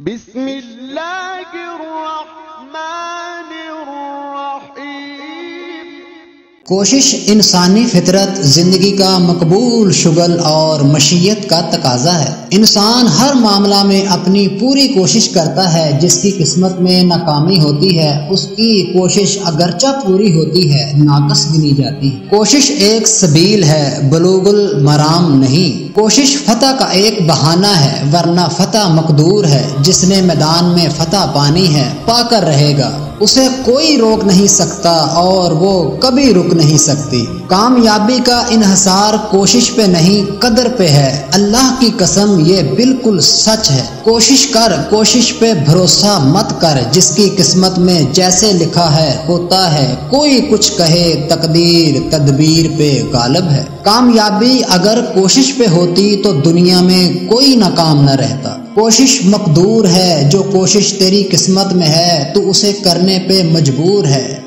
بسم اللہ الرحمن الرحیم۔ کوشش انسانی فطرت زندگی کا مقبول شغل اور مشیت کا تقاضا ہے۔ انسان ہر معاملہ میں اپنی پوری کوشش کرتا ہے، جس کی قسمت میں ناکامی ہوتی ہے اس کی کوشش اگرچہ پوری ہوتی ہے ناقص گنی جاتی ہے۔ کوشش ایک سبیل ہے، بلوغ المرام نہیں۔ کوشش فتح کا ایک بہانہ ہے، ورنہ فتح مقدور ہے۔ جس نے میدان میں فتح پانی ہے پا کر رہے گا، اسے کوئی روک نہیں سکتا اور وہ کبھی رک نہیں سکتی۔ کامیابی کا انحصار کوشش پہ نہیں قدر پہ ہے، اللہ کی قسم یہ بالکل سچ ہے۔ کوشش کر، کوشش پہ بھروسہ مت کر، جس کی قسمت میں جیسے لکھا ہے ہوتا ہے۔ کوئی کچھ کہے تقدیر تدبیر پہ غالب ہے۔ کامیابی اگر کوشش پہ ہوتی تو دنیا میں کوئی ناکام نہ رہتا۔ کوشش مقدور ہے، جو کوشش تیری قسمت میں ہے تو اسے کرنے پہ مجبور ہے۔